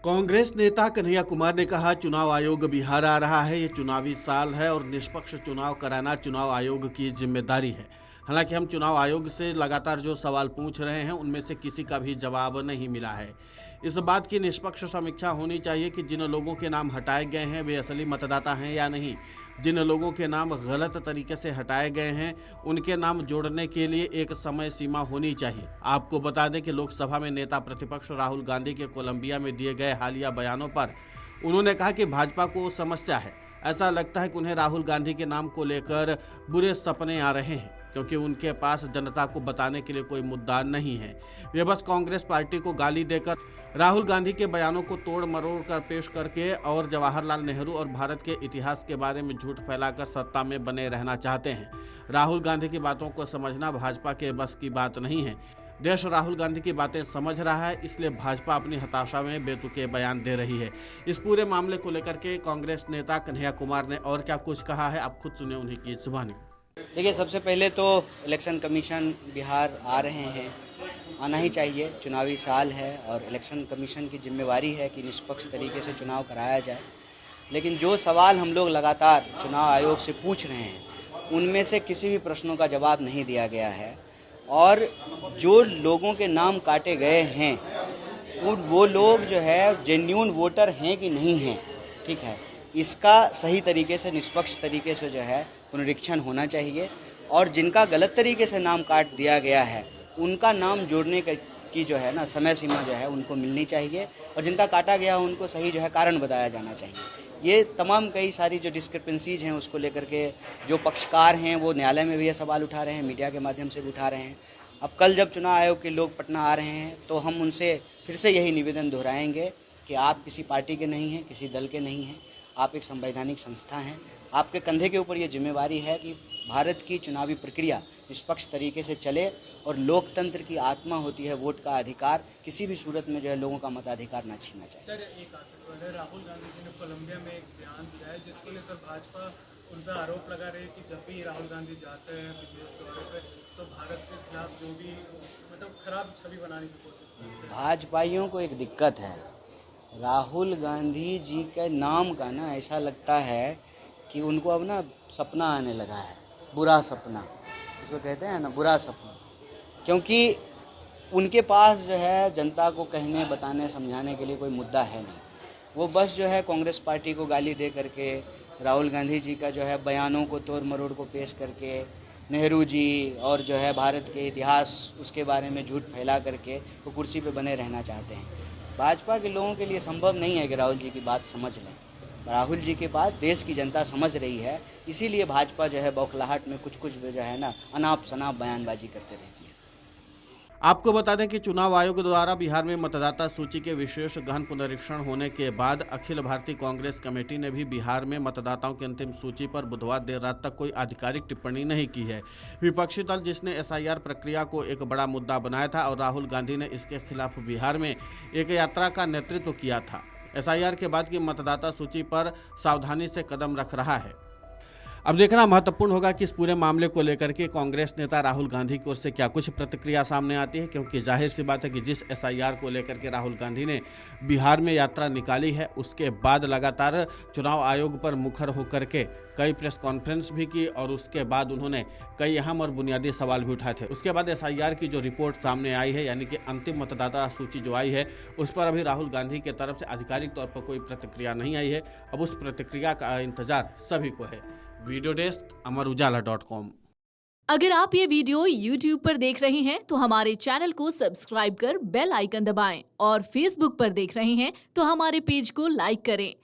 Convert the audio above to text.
कांग्रेस नेता कन्हैया कुमार ने कहा, चुनाव आयोग बिहार आ रहा है, ये चुनावी साल है और निष्पक्ष चुनाव कराना चुनाव आयोग की जिम्मेदारी है। हालांकि हम चुनाव आयोग से लगातार जो सवाल पूछ रहे हैं उनमें से किसी का भी जवाब नहीं मिला है। इस बात की निष्पक्ष समीक्षा होनी चाहिए कि जिन लोगों के नाम हटाए गए हैं वे असली मतदाता हैं या नहीं। जिन लोगों के नाम गलत तरीके से हटाए गए हैं उनके नाम जोड़ने के लिए एक समय सीमा होनी चाहिए। आपको बता दें कि लोकसभा में नेता प्रतिपक्ष राहुल गांधी के कोलंबिया में दिए गए हालिया बयानों पर उन्होंने कहा कि भाजपा को समस्या है। ऐसा लगता है कि उन्हें राहुल गांधी के नाम को लेकर बुरे सपने आ रहे हैं, क्योंकि उनके पास जनता को बताने के लिए कोई मुद्दा नहीं है। वे बस कांग्रेस पार्टी को गाली देकर, राहुल गांधी के बयानों को तोड़ मरोड़ कर पेश करके और जवाहरलाल नेहरू और भारत के इतिहास के बारे में झूठ फैलाकर सत्ता में बने रहना चाहते हैं। राहुल गांधी की बातों को समझना भाजपा के बस की बात नहीं है। देश राहुल गांधी की बातें समझ रहा है, इसलिए भाजपा अपनी हताशा में बेतुके बयान दे रही है। इस पूरे मामले को लेकर के कांग्रेस नेता कन्हैया कुमार ने और क्या कुछ कहा है, आप खुद सुने उन्हीं की जुबानी। देखिए, सबसे पहले तो इलेक्शन कमीशन बिहार आ रहे हैं, आना ही चाहिए। चुनावी साल है और इलेक्शन कमीशन की जिम्मेवारी है कि निष्पक्ष तरीके से चुनाव कराया जाए। लेकिन जो सवाल हम लोग लगातार चुनाव आयोग से पूछ रहे हैं उनमें से किसी भी प्रश्नों का जवाब नहीं दिया गया है। और जो लोगों के नाम काटे गए हैं वो लोग जो है जेन्युइन वोटर हैं कि नहीं हैं, ठीक है, इसका सही तरीके से निष्पक्ष तरीके से जो है पुनरीक्षण होना चाहिए। और जिनका गलत तरीके से नाम काट दिया गया है उनका नाम जोड़ने की जो है ना समय सीमा जो है उनको मिलनी चाहिए, और जिनका काटा गया है उनको सही जो है कारण बताया जाना चाहिए। ये तमाम कई सारी जो डिस्क्रिपेंसीज हैं उसको लेकर के जो पक्षकार हैं वो न्यायालय में भी ये सवाल उठा रहे हैं, मीडिया के माध्यम से भी उठा रहे हैं। अब कल जब चुनाव आयोग के लोग पटना आ रहे हैं तो हम उनसे फिर से यही निवेदन दोहराएंगे कि आप किसी पार्टी के नहीं हैं, किसी दल के नहीं हैं, आप एक संवैधानिक संस्था हैं। आपके कंधे के ऊपर ये जिम्मेवारी है कि भारत की चुनावी प्रक्रिया निष्पक्ष तरीके से चले, और लोकतंत्र की आत्मा होती है वोट का अधिकार, किसी भी सूरत में जो है लोगों का मताधिकार ना छीना चाहिए। सर, एक सवाल है, राहुल गांधी जी ने कोलंबिया में एक बयान दिया है जिसको लेकर भाजपा उन पर आरोप लगा रही है कि जब भी राहुल गांधी जाते हैं विदेश दौरे पे तो भारत के खिलाफ जो भी मतलब खराब छवि बनाने की कोशिश करते हैं। भाजपाइयों को एक दिक्कत है, राहुल गांधी जी के नाम का ना ऐसा लगता है कि उनको अब ना सपना आने लगा है, बुरा सपना, इसको कहते हैं ना बुरा सपना। क्योंकि उनके पास जो है जनता को कहने बताने समझाने के लिए कोई मुद्दा है नहीं। वो बस जो है कांग्रेस पार्टी को गाली दे करके, राहुल गांधी जी का जो है बयानों को तोड़ मरोड़ को पेश करके, नेहरू जी और जो है भारत के इतिहास उसके बारे में झूठ फैला करके वो कुर्सी पे बने रहना चाहते हैं। भाजपा के लोगों के लिए संभव नहीं है कि राहुल जी की बात समझ लें। राहुल जी के बात देश की जनता समझ रही है, इसीलिए भाजपा जो है बौखलाहट में कुछ जो है ना अनाप शनाप बयानबाजी करते रहती है। आपको बता दें कि चुनाव आयोग द्वारा बिहार में मतदाता सूची के विशेष गहन पुनरीक्षण होने के बाद अखिल भारतीय कांग्रेस कमेटी ने भी बिहार में मतदाताओं की अंतिम सूची पर बुधवार देर रात तक कोई आधिकारिक टिप्पणी नहीं की है। विपक्षी दल जिसने एसआईआर प्रक्रिया को एक बड़ा मुद्दा बनाया था और राहुल गांधी ने इसके खिलाफ बिहार में एक यात्रा का नेतृत्व किया था, एसआईआर के बाद की मतदाता सूची पर सावधानी से कदम रख रहा है। अब देखना महत्वपूर्ण होगा कि इस पूरे मामले को लेकर के कांग्रेस नेता राहुल गांधी की ओर से क्या कुछ प्रतिक्रिया सामने आती है, क्योंकि जाहिर सी बात है कि जिस एसआईआर को लेकर के राहुल गांधी ने बिहार में यात्रा निकाली है उसके बाद लगातार चुनाव आयोग पर मुखर होकर के कई प्रेस कॉन्फ्रेंस भी की और उसके बाद उन्होंने कई अहम और बुनियादी सवाल भी उठाए थे। उसके बाद एसआईआर की जो रिपोर्ट सामने आई है, यानी कि अंतिम मतदाता सूची जो आई है, उस पर अभी राहुल गांधी की तरफ से आधिकारिक तौर पर कोई प्रतिक्रिया नहीं आई है। अब उस प्रतिक्रिया का इंतजार सभी को है। वीडियो डेस्क अमरउजाला.com। अगर आप ये वीडियो YouTube पर देख रहे हैं तो हमारे चैनल को सब्सक्राइब कर बेल आइकन दबाएं, और Facebook पर देख रहे हैं तो हमारे पेज को लाइक करें।